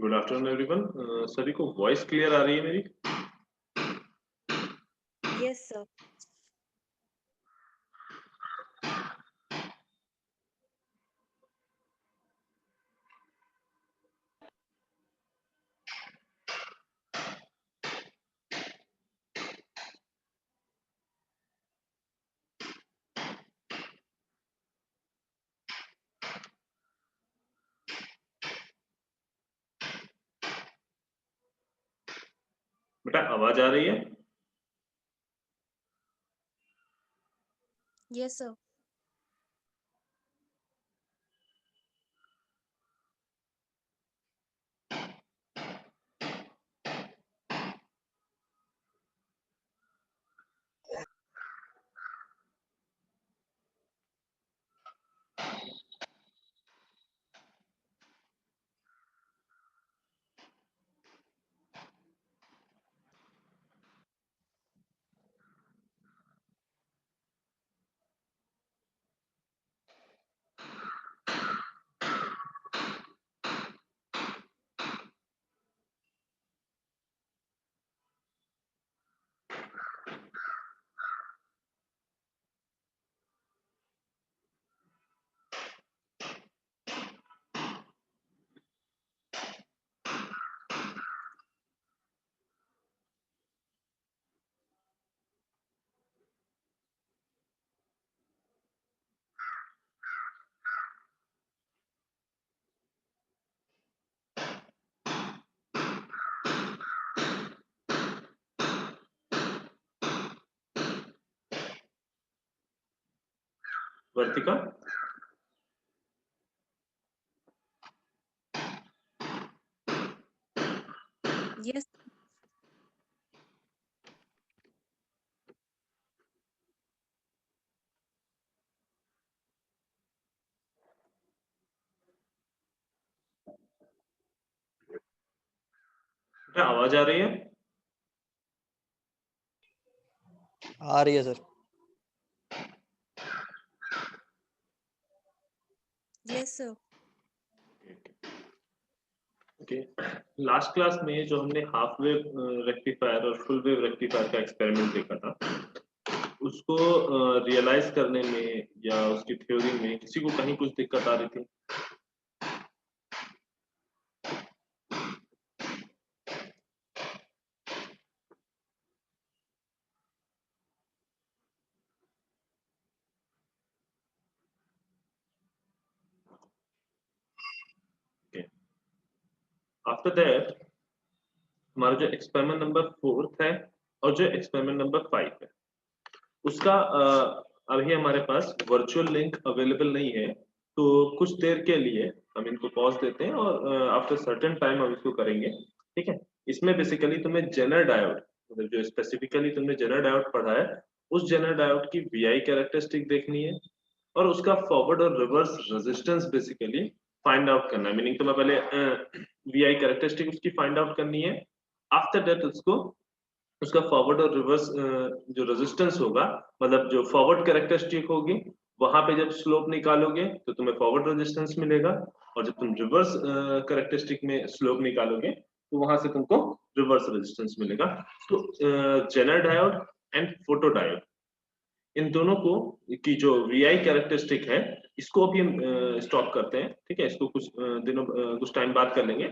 Good afternoon everyone. सभी को voice clear आ रही है मेरी? Yes, sir. बेटा आवाज आ रही है? Yes, sir. वर्तिका, Yes. बेटा आवाज आ रही है? आ रही है sir. Yes, sir. Okay. Last class में जो हमने हाफ वेव रेक्टिफायर और फुल वेव रेक्टिफायर का एक्सपेरिमेंट देखा था, उसको रियलाइज करने में या उसकी थ्योरी में किसी को कहीं कुछ दिक्कत आ रही थी? आफ्टर दैट हमारा जो एक्सपेरिमेंट नंबर 4 है और जो एक्सपेरिमेंट नंबर 5 है, उसका अभी हमारे पास वर्चुअल लिंक अवेलेबल नहीं है, तो कुछ देर के लिए हम इनको पॉज देते हैं और आफ्टर सर्टेन टाइम हम इसको करेंगे। ठीक है। इसमें बेसिकली तुम्हें जेनर डायोड, मतलब जो स्पेसिफिकली तुमने जेनर डायोड पढ़ा है, उस जेनर डायोड की वीआई कैरेक्टरिस्टिक देखनी है और उसका फॉरवर्ड और reverse resistance basically find out करना है। मीनिंग तुम्हें पहले वीआई कैरेक्टरिस्टिक उसकी फाइंड आउट करनी है। आफ्टर दैट उसको उसका फॉरवर्ड और रिवर्स जो रेजिस्टेंस होगा, मतलब जो फॉरवर्ड कैरेक्टरिस्टिक होगी, वहां पे जब स्लोप निकालोगे तो तुम्हें फॉरवर्ड रेजिस्टेंस मिलेगा, और जब तुम रिवर्स कैरेक्टरिस्टिक में स्लोप निकालोगे तो वहां से तुमको रिवर्स रेजिस्टेंस मिलेगा। तो zener diode and photo diode, इन दोनों को की जो वीआई कैरेक्टरिस्टिक है, इसको अभी हम स्टॉप करते हैं। ठीक है, इसको कुछ दिनों कुछ टाइम बाद कर लेंगे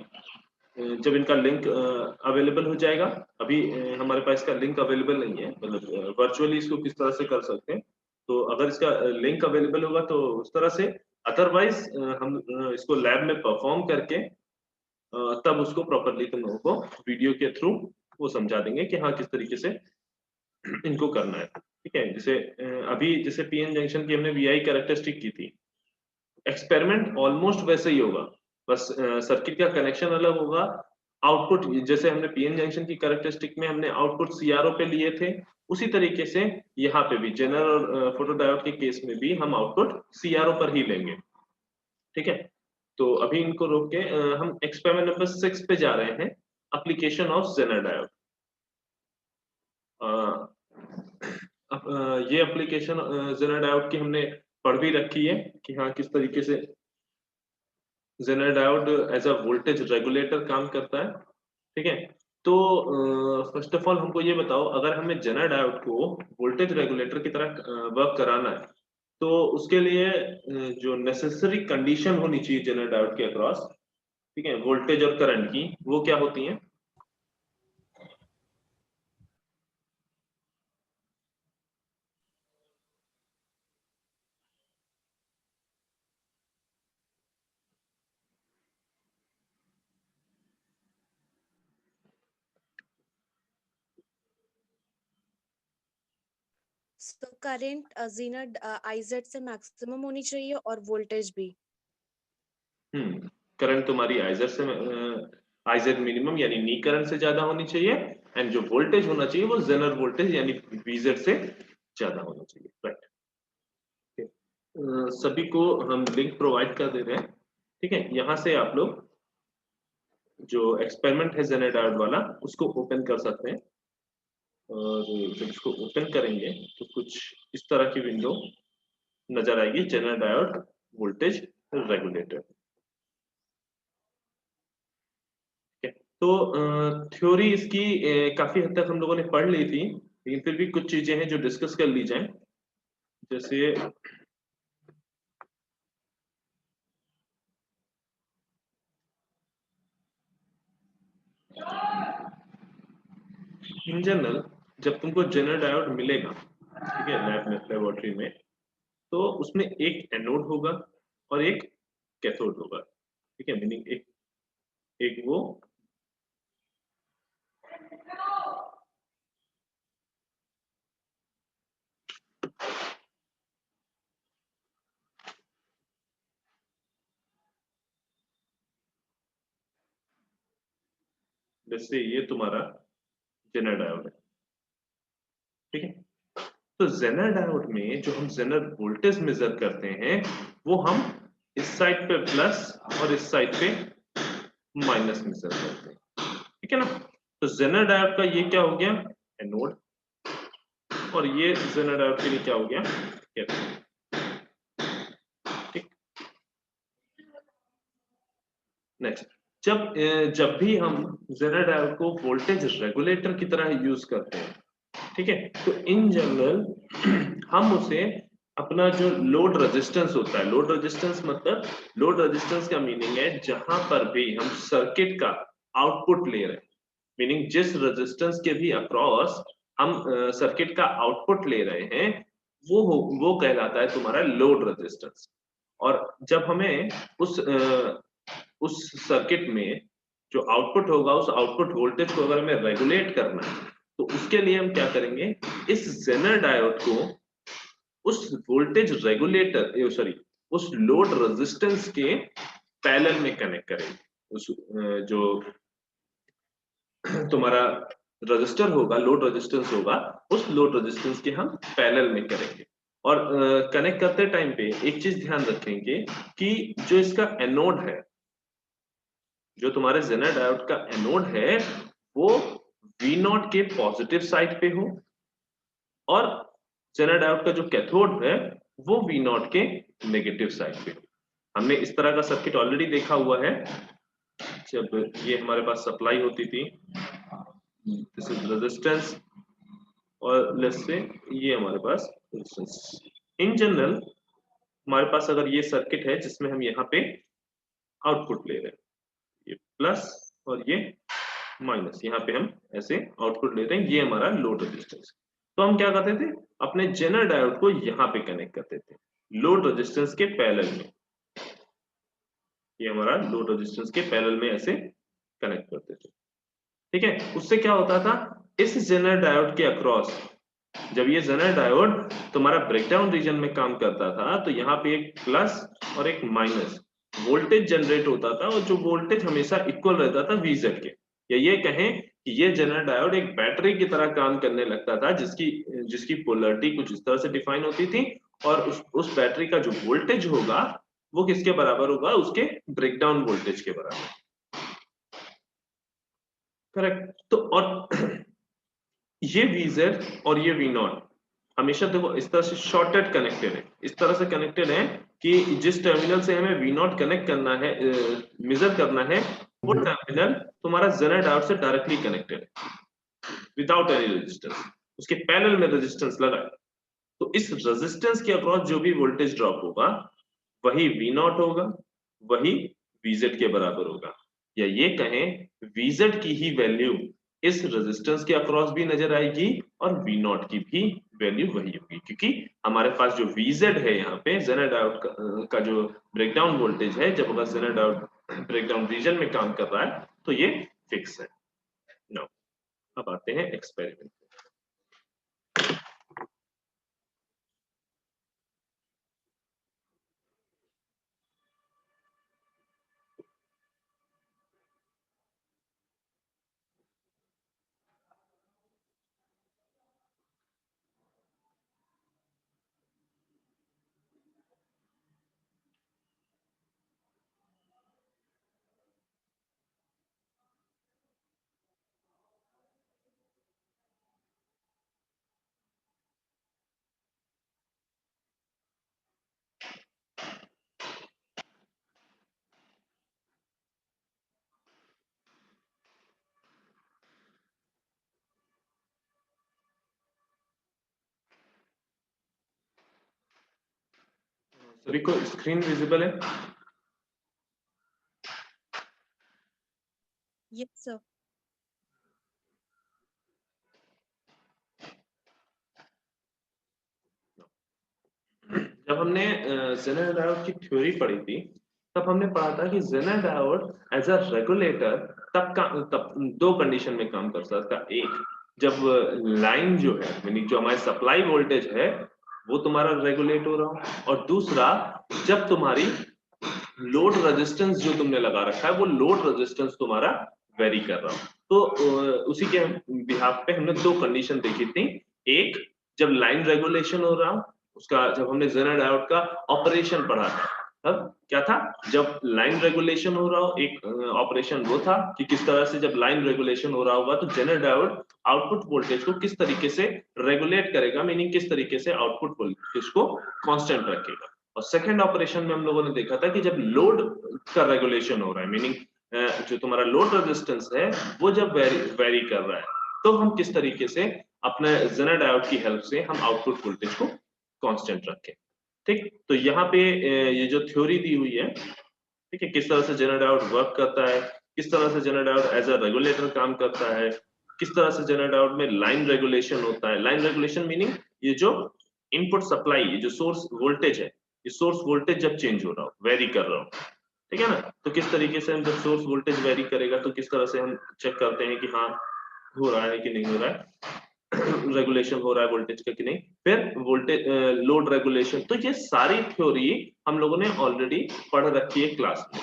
जब इनका लिंक अवेलेबल हो जाएगा। अभी हमारे पास इसका लिंक अवेलेबल नहीं है, मतलब वर्चुअली इसको किस तरह से कर सकते हैं। तो अगर इसका लिंक अवेलेबल होगा तो उस तरह से, अदरवाइज हम इसको लैब में परफॉर्म करके तब उसको प्रॉपरली तुम लोगों को वीडियो के थ्रू वो समझा देंगे कि हाँ किस तरीके से इनको करना है। ठीक है, जैसे अभी जैसे पीएन जंक्शन की हमने वीआई कैरेक्टरिस्टिक की थी, एक्सपेरिमेंट ऑलमोस्ट वैसे ही होगा, बस सर्किट का कनेक्शन अलग होगा। आउटपुट जैसे हमने पीएन जंक्शन की कैरेक्टरिस्टिक में हमने आउटपुट सीआरओ पे लिए थे, उसी तरीके से यहाँ पे भी जेनर और फोटोडायोड के केस में भी हम आउटपुट सीआरओ पर ही लेंगे। ठीक है, तो अभी इनको रोक के हम एक्सपेरिमेंट नंबर 6 पे जा रहे हैं, एप्लीकेशन ऑफ जेनर डायोड। अब ये एप्लीकेशन जेनर डायोड की हमने पढ़ भी रखी है कि हाँ किस तरीके से Zener diode as a voltage regulator काम करता है, ठीक है। तो फर्स्ट ऑफ ऑल हमको ये बताओ, अगर हमें जेनर डायोड को वोल्टेज रेगुलेटर की तरह वर्क कराना है, तो उसके लिए जो नेसेसरी कंडीशन होनी चाहिए जेनर डायोड के अक्रॉस, ठीक है, वोल्टेज और करंट की, वो क्या होती है? So current जीनर आईजेड से मैक्सिमम होनी चाहिए और वोल्टेज भी। करंट तुम्हारी आइजेड से आइजेड मिनिमम यानी नी करंट से ज्यादा होनी चाहिए, एंड जो वोल्टेज होना चाहिए वो जेनर वोल्टेज यानी वीजेड से ज्यादा होना चाहिए, राइट। सभी को हम लिंक प्रोवाइड कर दे रहे हैं, ठीक है। यहाँ से आप लोग जो एक्सपेरिमेंट है जेनर डायोड वाला उसको ओपन कर सकते हैं, और जब इसको ओपन करेंगे तो कुछ इस तरह की विंडो नजर आएगी, जेनर डायोड वोल्टेज रेगुलेटर। तो थ्योरी इसकी काफी हद तक हम लोगों ने पढ़ ली थी, लेकिन फिर भी कुछ चीजें हैं जो डिस्कस कर ली जाएं। जैसे इन जनरल जब तुमको जेनर डायोड मिलेगा, ठीक है, लैब में लेबोरेटरी में, तो उसमें एक एनोड होगा और एक कैथोड होगा, ठीक है। मीनिंग एक एक वो जैसे ये तुम्हारा जेनर डायोड है, ठीक है। तो जेनर डायोड में जो हम जेनर वोल्टेज मेजर करते हैं वो हम इस साइड पे प्लस और इस साइड पे माइनस मेजर करते हैं, ठीक है ना। तो जेनर डायोड का ये क्या हो गया, एनोड, और ये जेनर डायोड के लिए क्या हो गया, कैथोड, ठीक। नेक्स्ट, जब भी हम जेनर डायोड को वोल्टेज रेगुलेटर की तरह यूज करते हैं, ठीक है, तो इन जनरल हम उसे अपना जो लोड रेजिस्टेंस होता है, लोड रेजिस्टेंस मतलब, लोड रेजिस्टेंस का मीनिंग है जहां पर भी हम सर्किट का आउटपुट ले रहे हैं, मीनिंग जिस रेजिस्टेंस के भी अक्रॉस हम सर्किट का आउटपुट ले रहे हैं, वो कहलाता है तुम्हारा लोड रेजिस्टेंस। और जब हमें उस सर्किट में जो आउटपुट होगा, उस आउटपुट वोल्टेज को अगर हमें रेगुलेट करना है, तो उसके लिए हम क्या करेंगे, इस जेनर डायोड को उस वोल्टेज रेगुलेटर सॉरी उस लोड रेजिस्टेंस के पैरेलल में कनेक्ट करेंगे। उस जो तुम्हारा रजिस्टर होगा, लोड रेजिस्टेंस होगा, उस लोड रेजिस्टेंस के हम पैरेलल में करेंगे। और कनेक्ट करते टाइम पे एक चीज ध्यान रखेंगे कि जो इसका एनोड है, जो तुम्हारे जेनर डायोड का एनोड है, वो V0 के पॉजिटिव साइड पे हो, और जेनर डायोड का जो कैथोड है वो V0 के नेगेटिव साइड पे हो। हमने इस तरह का सर्किट ऑलरेडी देखा हुआ है, जब ये हमारे पास सप्लाई होती थी, दिस इज रेजिस्टेंस, और लेट्स से ये हमारे पास रेजिस्टेंस। इन जनरल हमारे पास अगर ये सर्किट है जिसमें हम यहाँ पे आउटपुट ले रहे हैं, ये प्लस और ये माइनस, यहाँ पे हम ऐसे आउटपुट ले रहे हैं, ये हमारा लोड रेजिस्टेंस। तो हम क्या करते थे, अपने जेनर डायोड को यहाँ पे कनेक्ट करते थे लोड रेजिस्टेंस के पैरेलल में, ये हमारा लोड रेजिस्टेंस के पैरेलल में ऐसे कनेक्ट करते थे, ठीक है। उससे क्या होता था, इस जेनर डायोड के अक्रॉस जब ये जेनर डायोड तुम्हारा ब्रेकडाउन रीजन में काम करता था, तो यहाँ पे एक प्लस और एक माइनस वोल्टेज जनरेट होता था, और जो वोल्टेज हमेशा इक्वल रहता था वीजेड के, या ये कहें कि ये जेनर डायोड एक बैटरी की तरह काम करने लगता था, जिसकी पोलैरिटी कुछ इस तरह से डिफाइन होती थी, और उस बैटरी का जो वोल्टेज होगा वो किसके बराबर होगा, उसके ब्रेकडाउन वोल्टेज के बराबर, करेक्ट। तो और ये VZ और ये V0 हमेशा देखो इस तरह से शॉर्टेड कनेक्टेड है, इस तरह से कनेक्टेड है कि जिस टर्मिनल से हमें वी नॉट कनेक्ट करना है, मेजर करना है, वो टर्मिनल तुम्हारा जेनर डायोड से डायरेक्टली कनेक्टेड है विदाउट एनी रेजिस्टेंस, उसके पैरेलल में रेजिस्टेंस लगा है। तो इस रेजिस्टेंस के अक्रॉस जो भी वोल्टेज ड्रॉप होगा वही वी नॉट होगा, वही वीजेड के बराबर होगा, या ये कहें वीजेड की ही वैल्यू इस रेजिस्टेंस के अक्रॉस भी नजर आएगी और वी नॉट की भी वैल्यू वही होगी, क्योंकि हमारे पास जो वीजेड है यहाँ पे जेनर डायोड का जो ब्रेकडाउन वोल्टेज है, जब अगर जेनर डायोड ब्रेकडाउन रीजन में काम कर रहा है तो ये फिक्स है। नाउ अब आते हैं एक्सपेरिमेंट। सभी को स्क्रीन विजिबल है? Yes, sir. जब हमने जेनर डायोड की थ्योरी पढ़ी थी तब हमने पढ़ा था कि Zener diode as a regulator तब दो कंडीशन में काम कर सकता है। एक, जब लाइन जो है यानी जो हमारी सप्लाई वोल्टेज है वो तुम्हारा रेगुलेट हो रहा हो, और दूसरा जब तुम्हारी लोड रेजिस्टेंस जो तुमने लगा रखा है वो लोड रेजिस्टेंस तुम्हारा वेरी कर रहा हो। तो उसी के बिहाफ पे हमने दो कंडीशन देखी थी। एक, जब लाइन रेगुलेशन हो रहा, उसका जब हमने जेनर डायोड का ऑपरेशन पढ़ा था तब क्या था, जब लाइन रेगुलेशन हो रहा हो एक ऑपरेशन वो था कि किस तरह से जब लाइन रेगुलेशन हो रहा होगा तो जेनर डायोड आउटपुट वोल्टेज को किस तरीके से रेगुलेट करेगा, मीनिंग किस तरीके से आउटपुट वोल्टेज को कांस्टेंट रखेगा। और सेकंड ऑपरेशन में हम लोगों ने देखा था कि जब लोड का रेगुलेशन हो रहा है, मीनिंग जो तुम्हारा लोड रेजिस्टेंस है वो जब वेरी कर रहा है, तो हम किस तरीके से अपने जेनर डायोड की हेल्प से हम आउटपुट वोल्टेज को कांस्टेंट रखें। ठीक, तो यहाँ पे ये जो थ्योरी दी हुई है, ठीक है, किस तरह से जेनर डायोड वर्क करता है, किस तरह से Zener diode as a regulator काम करता है, किस तरह से जेनर डायोड में लाइन रेगुलेशन होता है। लाइन रेगुलेशन मीनिंग ये जो इनपुट सप्लाई, ये जो सोर्स वोल्टेज है, ये सोर्स वोल्टेज जब चेंज हो रहा हो, वेरी कर रहा हो, ठीक है ना, तो किस तरीके से हम जब सोर्स वोल्टेज वेरी करेगा तो किस तरह से हम चेक करते हैं कि हाँ हो रहा है कि नहीं हो रहा है, रेगुलेशन हो रहा है वोल्टेज का कि नहीं। फिर वोल्टेज लोड रेगुलेशन, तो ये सारी थ्योरी हम लोगों ने ऑलरेडी पढ़ रखी है क्लास में,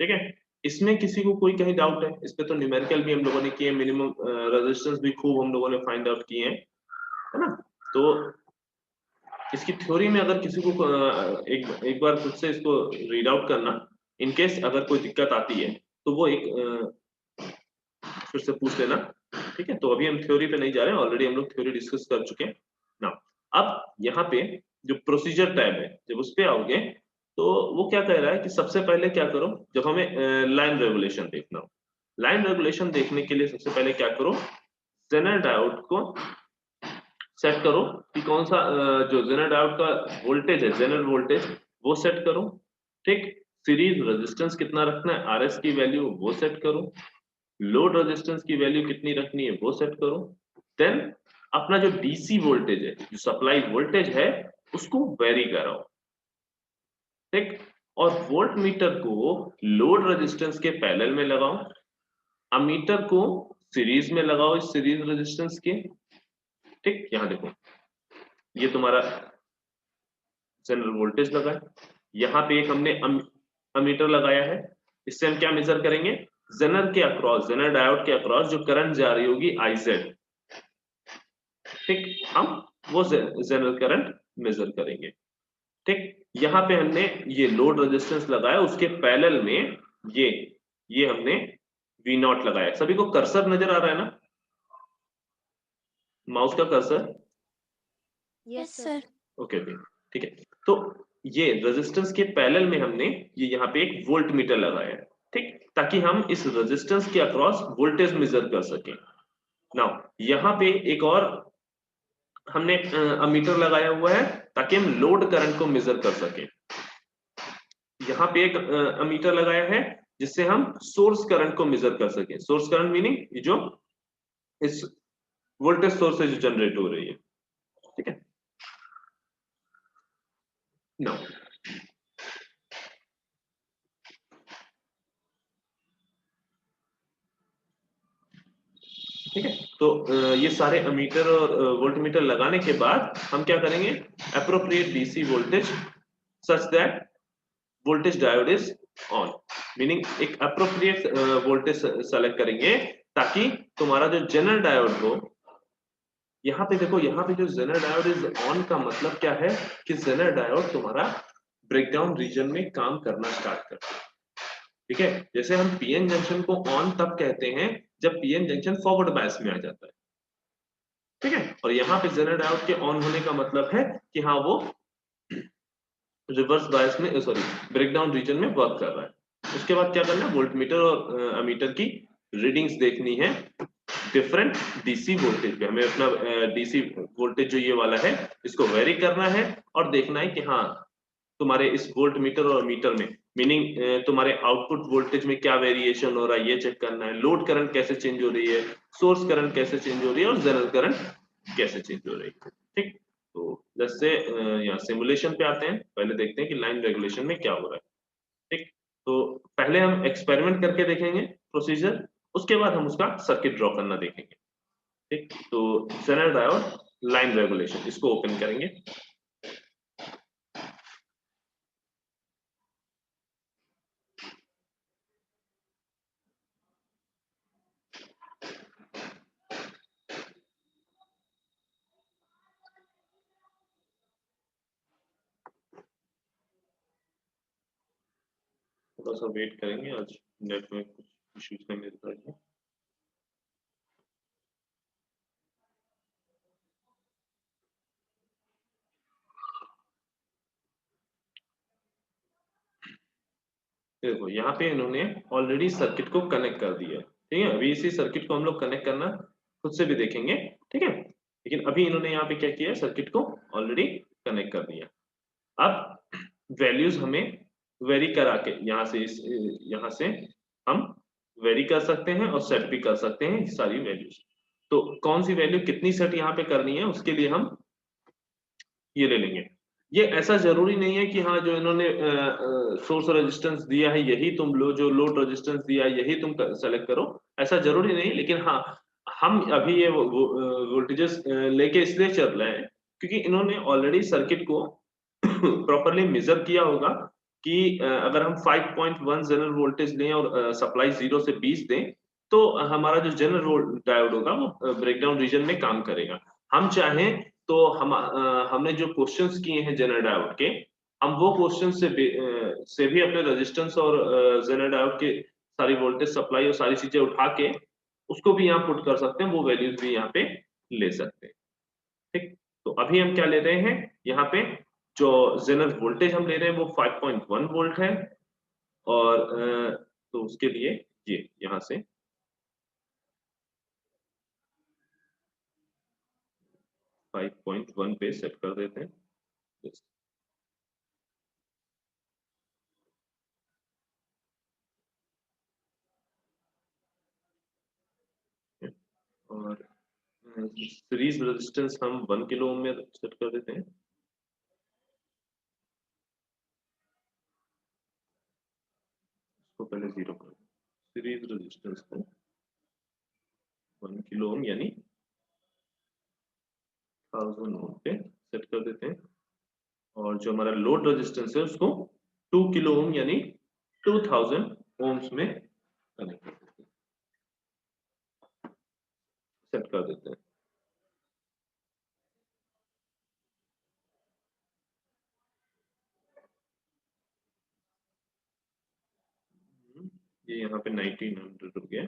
ठीक है। इसमें किसी को कोई कहीं डाउट है? इस पे तो न्यूमेरिकल भी हम लोगों ने किए, मिनिमम रेजिस्टेंस भी खूब हम लोगों ने फाइंड आउट किए हैं, है ना। तो इसकी थ्योरी में अगर किसी को एक बार खुद से इसको रीड आउट करना, इन केस अगर कोई दिक्कत आती है तो वो एक फिर से पूछ लेना, ठीक है। तो अभी हम थ्योरी पे नहीं जा रहे हैं, ऑलरेडी हम लोग थ्योरी डिस्कस कर चुके हैं ना। अब यहाँ पे जो प्रोसीजर टैब है, जब उस पे आओगे तो वो क्या कह रहा है कि सबसे पहले क्या करो, जब हमें लाइन रेगुलेशन देखना हो, लाइन रेगुलेशन देखने के लिए सबसे पहले क्या करो, जेनर डायोड को सेट करो कि कौन सा जो जेनर डायोड का वोल्टेज है, जेनर वोल्टेज, वो सेट करो, ठीक। सीरीज रेजिस्टेंस कितना रखना है, आरएस की वैल्यू वो सेट करो, लोड रेजिस्टेंस की वैल्यू कितनी रखनी है वो सेट करो। देन अपना जो डीसी वोल्टेज है, जो सप्लाई वोल्टेज है, उसको वेरी कराओ, ठीक। और वोल्ट मीटर को लोड रेजिस्टेंस के पैरेलल में लगाओ, अमीटर को सीरीज में लगाओ इस सीरीज रेजिस्टेंस के, ठीक। यहां देखो ये तुम्हारा जनरल वोल्टेज लगा है, यहाँ पे एक हमने अमीटर लगाया है, इससे हम क्या मेजर करेंगे, जेनर के अक्रॉस, जेनर डायोड के अक्रॉस जो करंट जा रही होगी आईजेड, ठीक, हम वो जेनर करंट मेजर करेंगे, ठीक। यहाँ पे हमने ये लोड रेजिस्टेंस लगाया, उसके पैरेलल में ये हमने वी नॉट लगाया। सभी को कर्सर नजर आ रहा है ना, माउस का cursor? Yes, sir. Okay okay, ठीक है। तो ये रेजिस्टेंस के पैरेलल में हमने ये यहाँ पे एक वोल्ट मीटर लगाया है, ठीक, ताकि हम इस रेजिस्टेंस के अक्रॉस वोल्टेज मेजर कर सकें। नाउ यहाँ पे एक और हमने अमीटर लगाया हुआ है ताकि हम लोड करंट को मेजर कर सकें। यहाँ पे एक अमीटर लगाया है जिससे हम सोर्स करंट को मेजर कर सकें। सोर्स करंट मीनिंग जो इस वोल्टेज सोर्स से जो जनरेट हो रही है, ठीक है। नाउ ठीक है, तो ये सारे अमीटर और वोल्टमीटर लगाने के बाद हम क्या करेंगे, appropriate DC voltage such that voltage diode is on, meaning एक एप्रोप्रिएट वोल्टेज सेलेक्ट करेंगे ताकि तुम्हारा जो जेनरल डायोड हो, यहाँ पे देखो, यहाँ पे जो जेनर डायोड इज ऑन का मतलब क्या है कि जेनर डायोड तुम्हारा ब्रेकडाउन रीजन में काम करना स्टार्ट करता है, ठीक है। जैसे हम पीएन जंक्शन को ऑन तब कहते हैं जब पीएन जंक्शन फॉरवर्ड बायस में आ जाता है, ठीक है। और यहाँ पे जेनर डायोड के ऑन होने का मतलब है कि हाँ वो रिवर्स बायस में, सॉरी, ब्रेकडाउन रीजन में वर्क कर रहा है। उसके बाद क्या करना है, वोल्टमीटर और अमीटर की रीडिंग्स देखनी है डिफरेंट डीसी वोल्टेज पे। हमें अपना डीसी वोल्टेज जो ये वाला है इसको वेरी करना है और देखना है कि हाँ तुम्हारे इस वोल्ट मीटर और मीटर में, मीनिंग तुम्हारे आउटपुट वोल्टेज में क्या वेरिएशन हो रहा है ये चेक करना है, लोड करंट कैसे चेंज हो रही है, सोर्स करंट कैसे चेंज हो रही है और जनरल करंट कैसे चेंज हो रही है, ठीक। तो जैसे यहाँ सिमुलेशन पे आते हैं, पहले देखते हैं कि लाइन रेगुलेशन में क्या हो रहा है, ठीक। तो पहले हम एक्सपेरिमेंट करके देखेंगे प्रोसीजर, उसके बाद हम उसका सर्किट ड्रॉ करना देखेंगे, ठीक। तो जेनर डायोड लाइन रेगुलेशन, इसको ओपन करेंगे। थोड़ा सा वेट करेंगे, आज नेट में कुछ इश्यूज है मेरे साथ में। देखो यहाँ पे इन्होंने ऑलरेडी सर्किट को कनेक्ट कर दिया है, ठीक है। अभी इसी सर्किट को हम लोग कनेक्ट करना खुद से भी देखेंगे, ठीक है। लेकिन अभी इन्होंने यहाँ पे क्या किया है, सर्किट को ऑलरेडी कनेक्ट कर दिया। अब वैल्यूज हमें वेरी करा के यहाँ से हम वेरी कर सकते हैं और सेट भी कर सकते हैं सारी वैल्यूज। तो कौन सी वैल्यू कितनी सेट यहाँ पे करनी है उसके लिए हम ये ले लेंगे। ये ऐसा जरूरी नहीं है कि हाँ जो इन्होंने सोर्स रेजिस्टेंस दिया है यही तुम लो, जो लोड रेजिस्टेंस दिया है यही तुम सेलेक्ट करो, ऐसा जरूरी नहीं। लेकिन हाँ हम अभी ये वोल्टेजेस लेके इसलिए चल रहे हैं क्योंकि इन्होंने ऑलरेडी सर्किट को प्रॉपरली मेजर किया होगा कि अगर हम 5.1 जनरल वोल्टेज लें और सप्लाई 0 से 20 दें तो हमारा जो जनरल डायोड होगा वो ब्रेकडाउन रीजन में काम करेगा। हम चाहें तो हमने जो क्वेश्चंस किए हैं जनरल डायोड के, हम वो क्वेश्चन से भी अपने रेजिस्टेंस और जनरल डायोड के सारी वोल्टेज सप्लाई और सारी चीजें उठा के उसको भी यहाँ पुट कर सकते हैं, वो वैल्यूज भी यहाँ पे ले सकते हैं, ठीक। तो अभी हम क्या ले रहे हैं, यहाँ पे जो जनरल वोल्टेज हम ले रहे हैं वो 5.1 वोल्ट है और तो उसके लिए ये यहाँ से 5.1 पे सेट कर देते हैं। और सीरीज रेजिस्टेंस हम 1 किलो ओम में सेट कर देते हैं। इसको पहले 0 कर, सीरीज रेजिस्टेंस को 1 किलो ओम यानी 1000 ओम पे सेट कर देते हैं। और जो हमारा लोड रेजिस्टेंस है उसको 2 किलो ओम यानी 2000 ओम्स में कनेक्ट कर देते हैं, सेट कर देते हैं। ये यहाँ पे 1900 हो गया।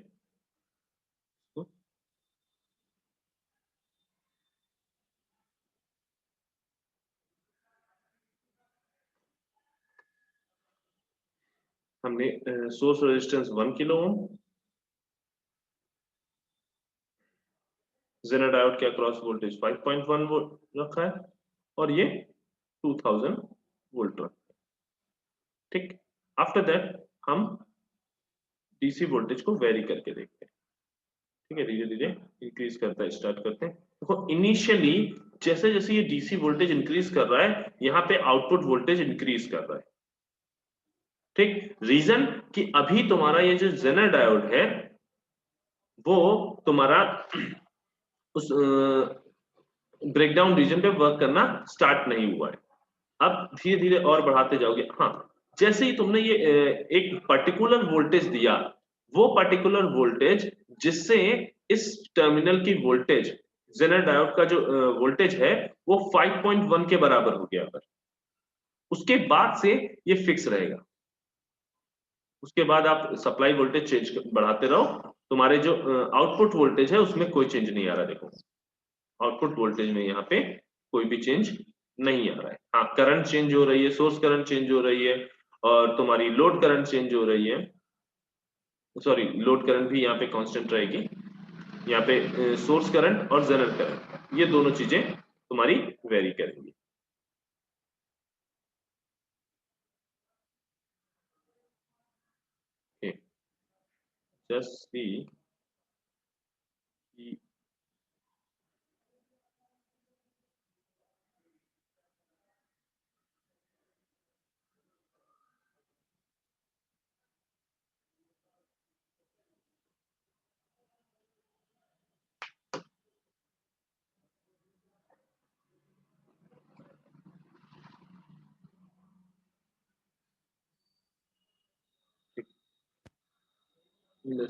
हमने source resistance 1 kilo ohm, Zener diode के अक्रॉस वोल्टेज 5.1 वोल्ट रखा है और ये 2000 वोल्ट रखा है। ठीक, आफ्टर दैट हम डीसी वोल्टेज को वेरी करके देखते हैं। ठीक है, धीरे धीरे इंक्रीज करता है, स्टार्ट करते हैं। देखो इनिशियली जैसे जैसे ये डीसी वोल्टेज इंक्रीज कर रहा है, यहाँ पे आउटपुट वोल्टेज इंक्रीज कर रहा है। ठीक, रीजन कि अभी तुम्हारा ये जो जेनर डायोड है वो तुम्हारा उस ब्रेकडाउन रीजन पे वर्क करना स्टार्ट नहीं हुआ है। अब धीरे धीरे और बढ़ाते जाओगे। हाँ, जैसे ही तुमने ये एक पर्टिकुलर वोल्टेज दिया, वो पर्टिकुलर वोल्टेज जिससे इस टर्मिनल की वोल्टेज, जेनर डायोड का जो वोल्टेज है वो 5.1 के बराबर हो गया। उसके बाद से ये फिक्स रहेगा। उसके बाद आप सप्लाई वोल्टेज चेंज बढ़ाते रहो, तुम्हारे जो आउटपुट वोल्टेज है उसमें कोई चेंज नहीं आ रहा। देखो आउटपुट वोल्टेज में यहाँ पे कोई भी चेंज नहीं आ रहा है। हाँ, करंट चेंज हो रही है, सोर्स करंट चेंज हो रही है और तुम्हारी लोड करंट चेंज हो रही है। सॉरी, लोड करंट भी यहाँ पे कांस्टेंट रहेगी। यहाँ पे सोर्स करंट और जेनर करंट ये दोनों चीजें तुम्हारी वेरी करेंगी। जस्ट सी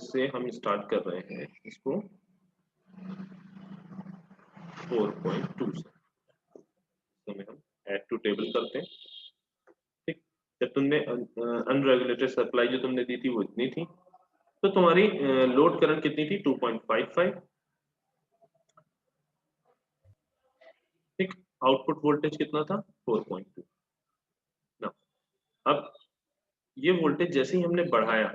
से हम स्टार्ट कर रहे हैं इसको 4.2 से। इसमें हम ऐड टू टेबल करते हैं। ठीक, जब तुमने अनरेगुलेटेड सप्लाई जो तुमने दी थी वो इतनी थी, तो तुम्हारी लोड करंट कितनी थी 2.55। ठीक, आउटपुट वोल्टेज कितना था 4.2 ना। अब ये वोल्टेज जैसे ही हमने बढ़ाया,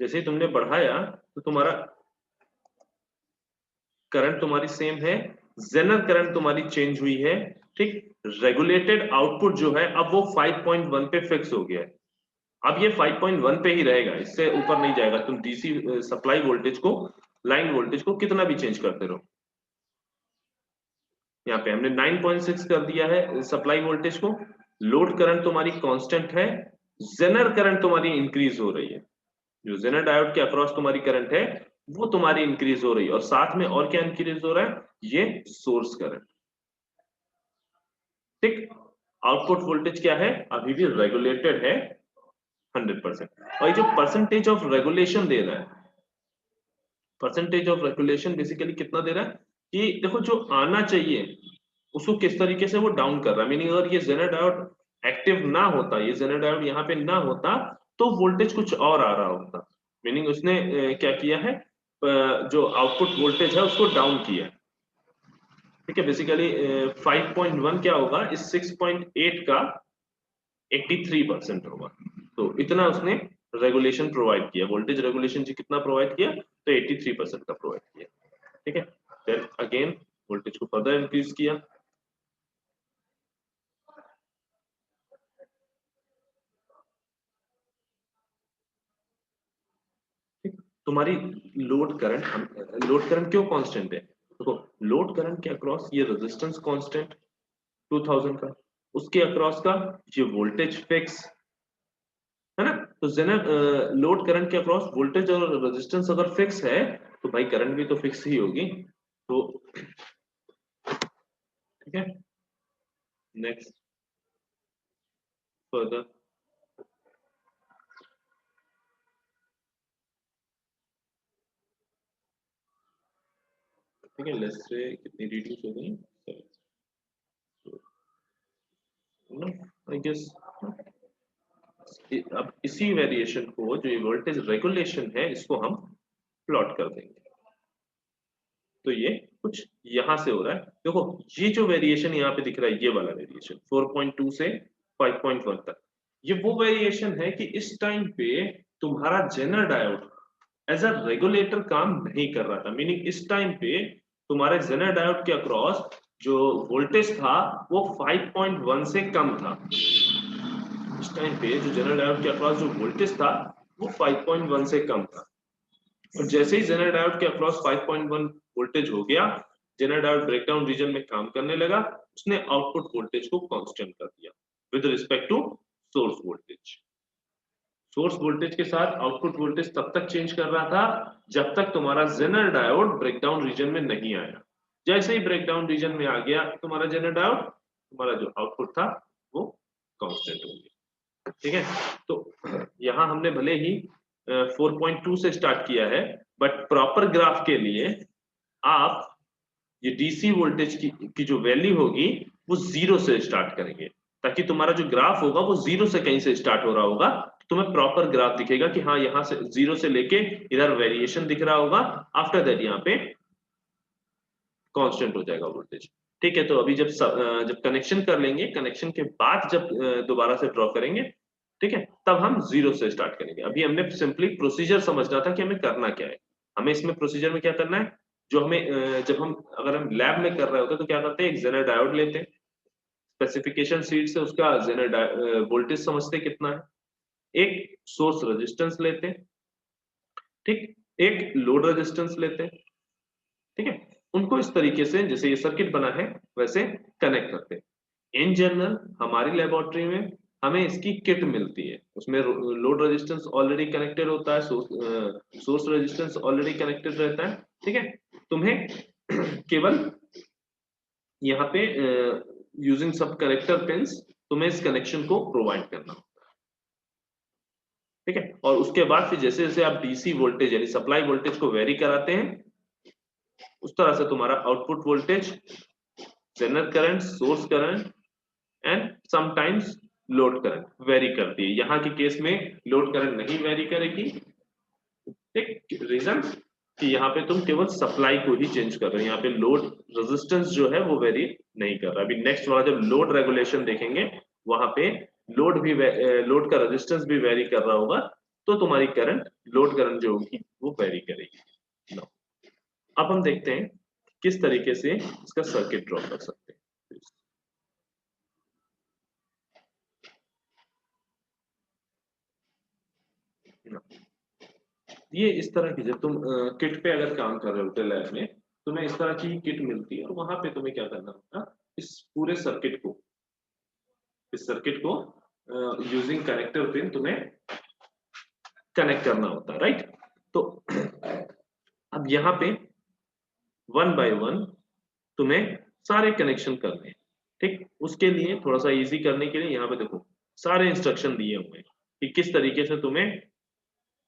जैसे ही तुमने बढ़ाया तो तुम्हारा करंट तुम्हारी सेम है, जेनर करंट तुम्हारी चेंज हुई है। ठीक, रेगुलेटेड आउटपुट जो है अब वो 5.1 पे फिक्स हो गया है। अब ये 5.1 पे ही रहेगा, इससे ऊपर नहीं जाएगा। तुम डीसी सप्लाई वोल्टेज को, लाइन वोल्टेज को कितना भी चेंज करते रहो। यहाँ पे हमने 9.6 कर दिया है सप्लाई वोल्टेज को। लोड करंट तुम्हारी कांस्टेंट है, जेनर करंट तुम्हारी इंक्रीज हो रही है। जो जेनर डायोड के अक्रॉस तुम्हारी करंट है वो तुम्हारी इंक्रीज हो रही है, और साथ में और क्या इंक्रीज हो रहा है, ये सोर्स करंट। ठीक, आउटपुट वोल्टेज क्या है, अभी भी रेगुलेटेड है 100%। और ये जो परसेंटेज ऑफ रेगुलेशन दे रहा है, परसेंटेज ऑफ रेगुलेशन बेसिकली कितना दे रहा है कि देखो जो आना चाहिए उसको किस तरीके से वो डाउन कर रहा है। मीनिंग अगर ये जेनर डायोड एक्टिव ना होता, ये जेनर डायोड यहाँ पे ना होता, तो वोल्टेज कुछ और आ रहा होता। मीनिंग उसने क्या किया है, जो आउटपुट वोल्टेज है उसको डाउन किया है। ठीक है, बेसिकली 5.1 क्या होगा, इस 6.8 का 83% होगा। तो इतना उसने रेगुलेशन प्रोवाइड किया, वोल्टेज रेगुलेशन जी कितना प्रोवाइड किया, तो 83% का प्रोवाइड किया। ठीक है, देन अगेन वोल्टेज को फर्दर इंक्रीज किया। तुम्हारी लोड करंट क्यों कांस्टेंट है, देखो लोड करंट के अक्रॉस ये रेजिस्टेंस कांस्टेंट 2000 का, उसके अक्रॉस का ये वोल्टेज फिक्स है ना। तो जेनर लोड करंट के अक्रॉस वोल्टेज और रेजिस्टेंस अगर फिक्स है तो भाई करंट भी तो फिक्स ही होगी। तो ठीक है, नेक्स्ट फर्दर ठीक है, लेस से कितनी रिड्यूस हो गई, आई गेस। अब इसी वेरिएशन को, जो ये वोल्टेज रेगुलेशन है, इसको हम प्लॉट कर देंगे। तो ये कुछ यहां से हो रहा है। देखो ये जो वेरिएशन यहाँ पे दिख रहा है, ये वाला वेरिएशन 4.2 से 5.1 तक, ये वो वेरिएशन है कि इस टाइम पे तुम्हारा Zener diode as a regulator काम नहीं कर रहा था, मीनिंग इस टाइम पे तुम्हारे जेनर डायोड के अक्रॉस जो वोल्टेज था वो 5.1 से कम था। इस टाइम पे जो जेनर डायोड के अक्रॉस जो वोल्टेज था वो 5.1 से कम था, और जैसे ही जेनर डायोड के अक्रॉस 5.1 वोल्टेज हो गया, जेनर डायोड ब्रेकडाउन रीजन में काम करने लगा, उसने आउटपुट वोल्टेज को कांस्टेंट कर दिया with respect to source voltage. Source voltage के साथ आउटपुट वोल्टेज तब तक चेंज कर रहा था जब तक तुम्हारा जेनर डायोड ब्रेकडाउन रीजन में नहीं आया। जैसे ही ब्रेकडाउन रीजन में आ गया तुम्हारा जेनर डायोड, तुम्हारा जो आउटपुट था वो कांस्टेंट हो गया। ठीक है, तो यहाँ हमने भले ही 4.2 से स्टार्ट किया है, बट प्रॉपर ग्राफ के लिए आप ये डीसी वोल्टेज की जो वैल्यू होगी वो 0 से स्टार्ट करेंगे, ताकि तुम्हारा जो ग्राफ होगा वो 0 से कहीं से स्टार्ट हो रहा होगा, तुम्हें प्रॉपर ग्राफ दिखेगा कि हाँ यहाँ से 0 से लेके इधर वेरिएशन दिख रहा होगा, आफ्टर दैट यहाँ पे कांस्टेंट हो जाएगा वोल्टेज। ठीक है, तो अभी जब कनेक्शन कर लेंगे, कनेक्शन के बाद जब दोबारा से ड्रॉ करेंगे, ठीक है, तब हम 0 से स्टार्ट करेंगे। अभी हमने सिंपली प्रोसीजर समझना था कि हमें करना क्या है। हमें इसमें प्रोसीजर में क्या करना है, जो हमें जब हम अगर हम लैब में कर रहे होते हैं तो क्या करते हैं, एक जेनर डायोड लेते हैं, स्पेसिफिकेशन शीट से उसका जेनर वोल्टेज समझते हैं कितना है, एक सोर्स रेजिस्टेंस लेते हैं, ठीक, एक लोड रेजिस्टेंस लेते हैं, ठीक है, उनको इस तरीके से जैसे ये सर्किट बना है वैसे कनेक्ट करते हैं। इन जनरल हमारी लेबोरेटरी में हमें इसकी किट मिलती है, उसमें लोड रेजिस्टेंस ऑलरेडी कनेक्टेड होता है, सोर्स रेजिस्टेंस ऑलरेडी कनेक्टेड रहता है। ठीक है, तुम्हें केवल यहाँ पे यूजिंग सब कनेक्टर पिंस तुम्हें इस कनेक्शन को प्रोवाइड करना होता है। ठीक है, और उसके बाद फिर जैसे जैसे आप डीसी वोल्टेज यानी सप्लाई वोल्टेज को वेरी कराते हैं, उस तरह से तुम्हारा output voltage, Zener current, source current and sometimes load current vary करती है। यहाँ के केस में लोड करंट नहीं वेरी करेगी, ठीक, रीजन कि यहाँ पे तुम केवल सप्लाई को ही चेंज कर रहे हो, यहाँ पे लोड रेजिस्टेंस जो है वो वेरी नहीं कर रहा। अभी नेक्स्ट वाला जब लोड रेगुलेशन देखेंगे वहां पे लोड का रेजिस्टेंस भी वेरी कर रहा होगा, तो तुम्हारी करंट, लोड करंट जो होगी वो वेरी करेगी। Now, अब हम देखते हैं किस तरीके से इसका सर्किट ड्रॉ कर सकते हैं। ये इस तरह की, जब तुम किट पे अगर काम कर रहे होते लैब में, तुम्हें इस तरह की किट मिलती है, और वहां पे तुम्हें क्या करना होगा, इस पूरे सर्किट को, इस सर्किट को यूजिंग कनेक्टर पिन तुम्हें कनेक्ट करना होता है, राइट। तो अब यहाँ पे 1 बाय 1 तुम्हें सारे कनेक्शन करने हैं, ठीक। उसके लिए थोड़ा सा इजी करने के लिए यहाँ पे देखो सारे इंस्ट्रक्शन दिए हुए हैं कि किस तरीके से तुम्हें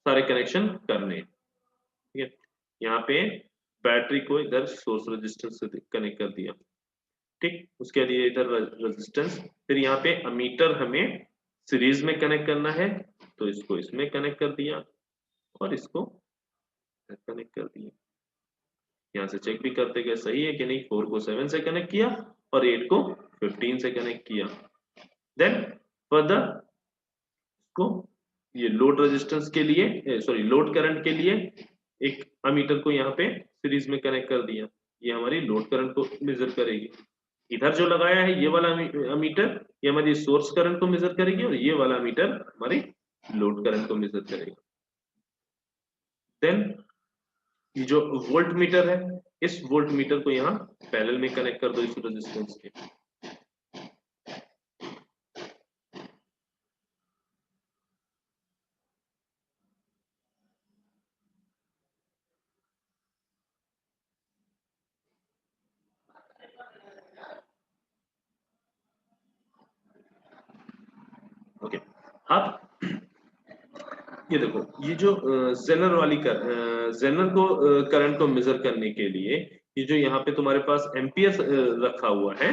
सारे कनेक्शन करने हैं। ठीक है, यहाँ पे बैटरी को इधर सोर्स रेजिस्टेंस से कनेक्ट कर दिया, ठीक, उसके लिए इधर रेजिस्टेंस, फिर यहाँ पे अमीटर हमें सीरीज में कनेक्ट करना है, तो इसको इसमें कनेक्ट कर दिया और इसको कनेक्ट कर दिया। यहाँ से चेक भी करते गए सही है कि नहीं, 4 को 7 से कनेक्ट किया और 8 को 15 से कनेक्ट किया। देन फर्दर को ये लोड रेजिस्टेंस के लिए, सॉरी लोड करंट के लिए एक अमीटर को यहाँ पे सीरीज में कनेक्ट कर दिया, ये हमारी लोड करंट को मेजर करेगी। इधर जो लगाया है ये वाला अमीटर, ये हमारी सोर्स करंट को मेजर करेगी, और ये वाला अमीटर हमारी लोड करंट को मेजर करेगा। देन ये जो वोल्ट मीटर है, इस वोल्ट मीटर को यहाँ पैरेलल में कनेक्ट कर दो इस रेजिस्टेंस के। ओके, अब ये देखो, ये जो जेनर वाली जेनर को करंट को मेजर करने के लिए ये जो यहाँ पे तुम्हारे पास एम्पियर रखा हुआ है,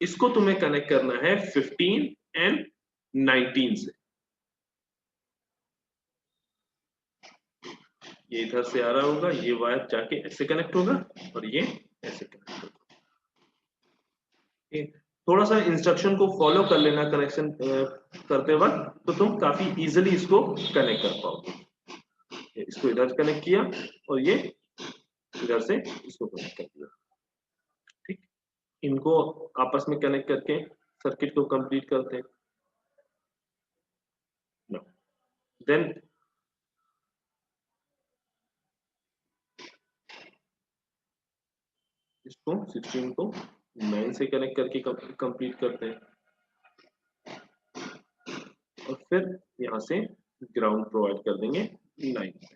इसको तुम्हें कनेक्ट करना है 15 एंड 19 से। ये इधर से आ रहा होगा, ये वायर जाके ऐसे कनेक्ट होगा और ये ऐसे कनेक्ट होगा। थोड़ा सा इंस्ट्रक्शन को फॉलो कर लेना कनेक्शन करते वक्त, तो तुम काफी इजीली इसको कनेक्ट कर पाओगे। इसको इधर कनेक्ट किया और ये इधर से इसको कनेक्ट कर दिया। ठीक, इनको आपस में कनेक्ट करके सर्किट को कंप्लीट करते हैं। देन इसको 16 को 9 से कनेक्ट करके कंप्लीट करते हैं और फिर यहाँ से ग्राउंड प्रोवाइड कर देंगे 9 पे।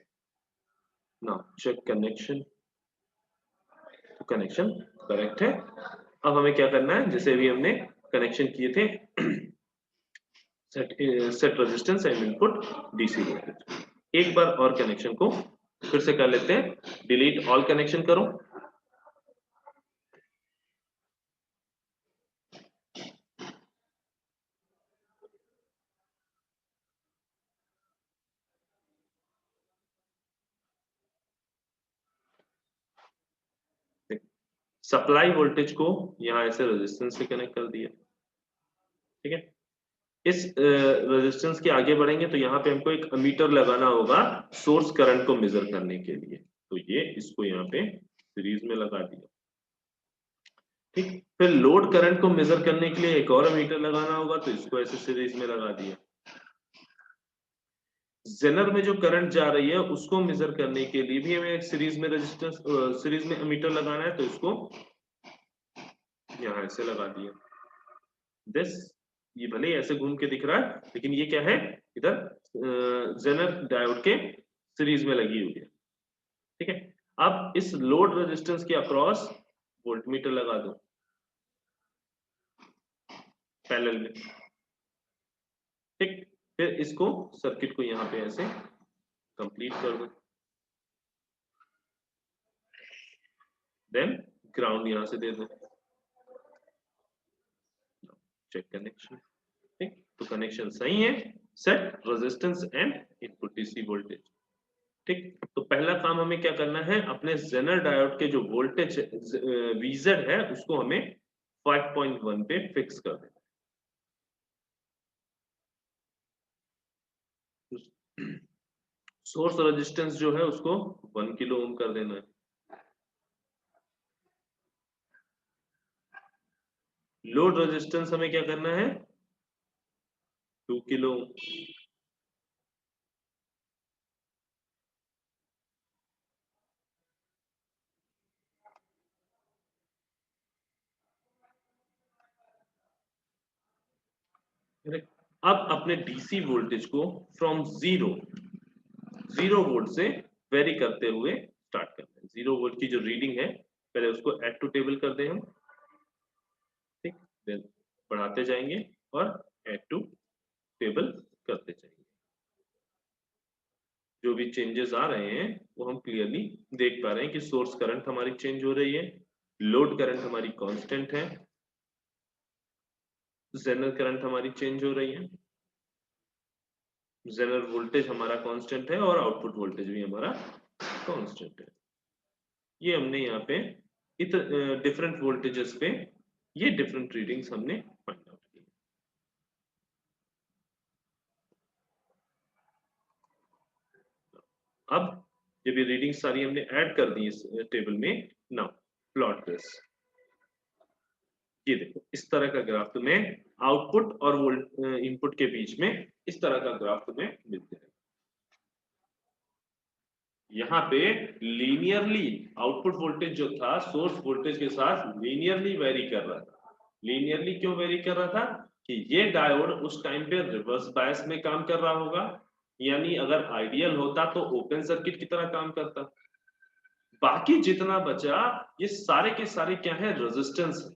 नाउ चेक कनेक्शन, तो कनेक्शन करेक्ट है। अब हमें क्या करना है, जैसे अभी हमने कनेक्शन किए थे set resistance and input DC voltage, एक बार और कनेक्शन को फिर से कर लेते हैं। डिलीट ऑल कनेक्शन करो, सप्लाई वोल्टेज को यहाँ ऐसे रेजिस्टेंस से कनेक्ट कर दिया। ठीक है, इस रेजिस्टेंस के आगे बढ़ेंगे तो यहाँ पे हमको एक अमीटर लगाना होगा सोर्स करंट को मेजर करने के लिए, तो ये इसको यहाँ पे सीरीज में लगा दिया। ठीक, फिर लोड करंट को मेजर करने के लिए एक और अमीटर लगाना होगा, तो इसको ऐसे सीरीज में लगा दिया। जेनर में जो करंट जा रही है उसको मेजर करने के लिए भी हमें एक सीरीज में रेजिस्टेंस सीरीज में अमीटर लगाना है, तो इसको यहाँ ऐसे लगा दिया। दिस, ये भले ही ऐसे घूम के दिख रहा है लेकिन ये क्या है, इधर जेनर डायोड के सीरीज में लगी हुई है। ठीक है, अब इस लोड रेजिस्टेंस के अक्रॉस वोल्टमीटर लगा दो पैरेलल में। ठीक, फिर इसको सर्किट को यहाँ पे ऐसे कंप्लीट कर दो, देन ग्राउंड यहां से दे दो। Check connection. ठीक, तो कनेक्शन सही है। Set resistance and input DC voltage. ठीक, तो पहला काम हमें क्या करना है, अपने जेनर डायोड के जो वोल्टेज वीजेड है उसको हमें 5.1 पे फिक्स कर देना। सोर्स रेजिस्टेंस जो है उसको 1 किलो ओम कर देना है। लोड रेजिस्टेंस हमें क्या करना है, 2 किलो ओम। अब अपने डीसी वोल्टेज को फ्रॉम जीरो वोल्ट से वेरी करते हुए स्टार्ट करते हैं। 0 वोल्ट की जो रीडिंग है पहले उसको ऐड टू टेबल कर दें हम। ठीक, देन बढ़ाते जाएंगे और ऐड टू टेबल करते जाएंगे। जो भी चेंजेस आ रहे हैं वो हम क्लियरली देख पा रहे हैं कि सोर्स करंट हमारी चेंज हो रही है, लोड करंट हमारी कांस्टेंट है, जेनर करंट हमारी चेंज हो रही है, जेनर वोल्टेज हमारा कांस्टेंट है और आउटपुट वोल्टेज भी हमारा कांस्टेंट है। ये हमने यहाँ पे डिफरेंट वोल्टेजेस पे ये डिफरेंट रीडिंग्स हमने फाइंड आउट की। अब जब ये रीडिंग सारी हमने ऐड कर दी इस टेबल में, नाउ प्लॉट दिस। ये देखो इस तरह का ग्राफ तुम्हें आउटपुट और इनपुट के बीच में इस तरह का ग्राफ तुम्हें मिल जाएगा। यहाँ पे लीनियरली आउटपुट वोल्टेज जो था सोर्स वोल्टेज के साथ लीनियरली वेरी कर रहा था। लीनियरली क्यों वेरी कर रहा था कि ये डायोड उस टाइम पे रिवर्स बायस में काम कर रहा होगा, यानी अगर आइडियल होता तो ओपन सर्किट की तरह काम करता। बाकी जितना बचा ये सारे के सारे क्या है, रेजिस्टेंस है।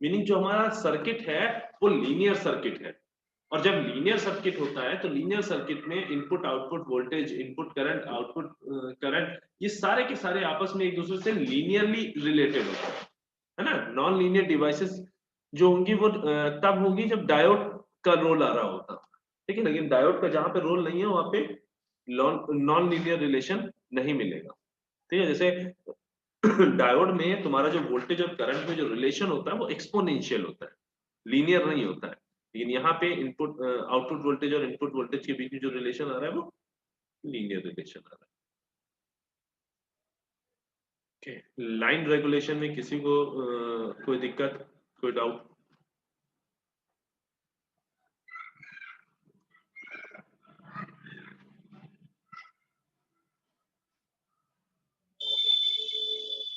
मीनिंग जो हमारा सर्किट है वो लीनियर सर्किट है, और जब लीनियर सर्किट होता है तो लीनियर सर्किट में input output voltage, input current, output current, ये सारे के सारे आपस में एक दूसरे से लीनियरली रिलेटेड होते हैं, है ना। नॉन लीनियर डिवाइसेस जो होंगी वो तब होगी जब डायोड का रोल आ रहा होता, ठीक है। लेकिन डायोड का जहां पे रोल नहीं है वहां पे नॉन लीनियर रिलेशन नहीं मिलेगा, ठीक है। जैसे डायोड में तुम्हारा जो वोल्टेज और करंट में जो रिलेशन होता है वो एक्सपोनेंशियल होता है, लीनियर नहीं होता है, लेकिन यहाँ पे इनपुट आउटपुट वोल्टेज और इनपुट वोल्टेज के बीच में जो रिलेशन आ रहा है वो लीनियर रिलेशन आ रहा है। लाइन रेगुलेशन में किसी को कोई दिक्कत, कोई doubt?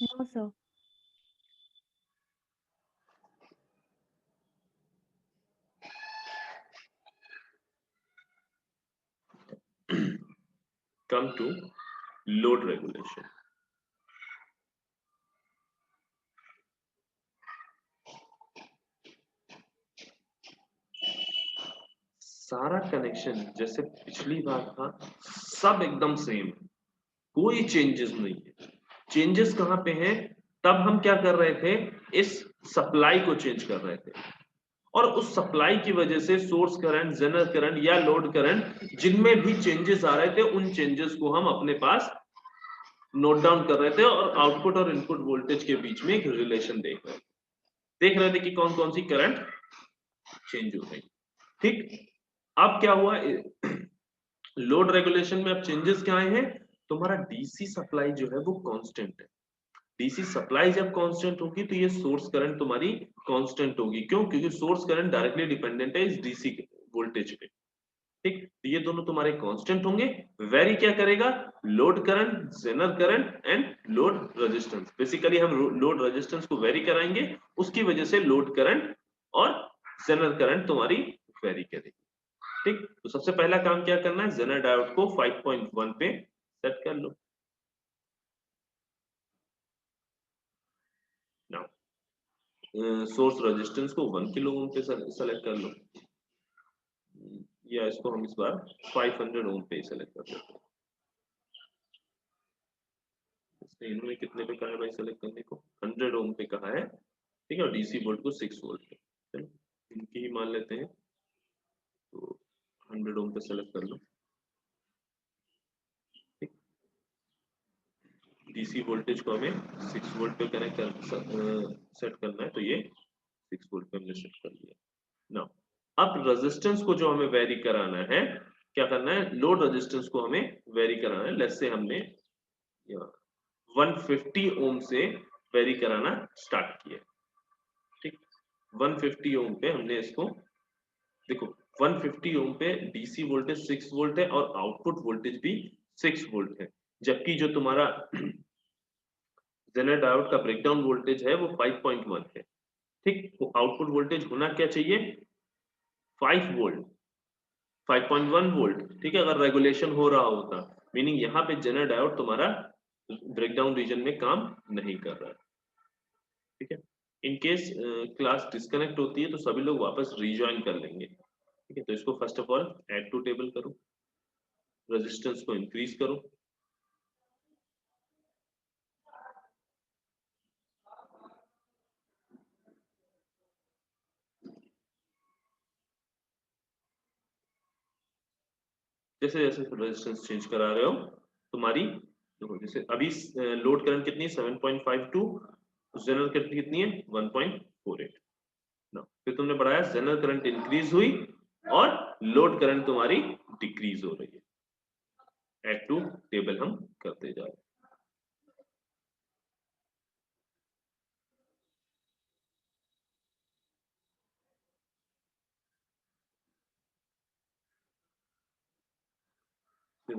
No, sir. Come to load regulation. सारा कनेक्शन जैसे पिछली बार था सब एकदम सेम, कोई चेंजेस नहीं है। चेंजेस कहाँ पे हैं? तब हम क्या कर रहे थे, इस सप्लाई को चेंज कर रहे थे, और उस सप्लाई की वजह से सोर्स करंट, जनरल करंट या लोड करंट जिनमें भी चेंजेस आ रहे थे उन चेंजेस को हम अपने पास नोट डाउन कर रहे थे और आउटपुट और इनपुट वोल्टेज के बीच में एक रिलेशन देख रहे थे कि कौन कौन सी करंट चेंज हो रही। ठीक, अब क्या हुआ, लोड रेगुलेशन में अब चेंजेस क्या आए हैं? तुम्हारा डीसी सप्लाई जो है वो कांस्टेंट है। डीसी सप्लाई जब कांस्टेंट होगी तो ये सोर्स करंट तुम्हारी कांस्टेंट होगी। क्यों? क्योंकि सोर्स करंट डायरेक्टली डिपेंडेंट है इस डीसी वोल्टेज पे। ठीक, तो ये दोनों तुम्हारे कांस्टेंट होंगे। वेरी क्या करेगा? Load current, Zener current and load resistance. Basically हम लोड रेजिस्टेंस को वेरी कराएंगे, उसकी वजह से लोड करंट और जेनर करंट तुम्हारी वेरी करेगी। ठीक, तो सबसे पहला काम क्या करना है, जेनर डायोड को 5.1 पे सेट कर लो। नाउ सोर्स रेजिस्टेंस को 1 किलो ओम पे सेलेक्ट कर लो, या इसको हम इस बार 500 ओम पे सेलेक्ट कर लेते हैं। इसने इन्होंने कितने पे कहा है भाई सेलेक्ट करने को? 100 ओम पे कहा है। ठीक है, और डीसी वोल्ट को 6 वोल्ट पे, चलो इनकी ही मान लेते हैं, तो 100 ओम पे सेलेक्ट कर लो। डीसी वोल्टेज को हमें 6 वोल्ट पे कनेक्ट कर सेट करना है, तो ये 6 वोल्ट पे हमने सेट कर लिया। नाउ अब रेजिस्टेंस को जो हमें वेरी कराना है, क्या करना है, लोड रेजिस्टेंस को हमें वेरी कराना है। लेट्स से हमने 150 ओम से वेरी कराना स्टार्ट किया। ठीक, 150 ओम पे हमने इसको, देखो 150 ओम पे डीसी वोल्टेज 6 वोल्ट है और आउटपुट वोल्टेज भी 6 वोल्ट है, जबकि जो तुम्हारा जेनर डायोड का ब्रेकडाउन वोल्टेज है वो 5.1 है। ठीक, तो आउटपुट वोल्टेज होना क्या चाहिए? 5 वोल्ट, 5.1 वोल्ट। ठीक है, अगर रेगुलेशन हो रहा होता, मीनिंग यहाँ पे जेनर डायोड तुम्हारा ब्रेकडाउन रीजन में काम नहीं कर रहा है। ठीक है, इन केस क्लास डिस्कनेक्ट होती है तो सभी लोग वापस रिज्वाइन कर लेंगे। ठीक है, तो इसको first of all add to table करो, रेजिस्टेंस को इंक्रीज करो, जैसे जैसे रेजिस्टेंस चेंज करा रहे हो तुम्हारी, देखो जैसे अभी लोड करंट कितनी है 7.52, जनरल करंट कितनी है 1.48 ना, फिर तुमने बढ़ाया, जनरल करंट इंक्रीज हुई और लोड करंट तुम्हारी डिक्रीज हो रही है। ऐड टू टेबल हम करते जा रहे हैं। फिर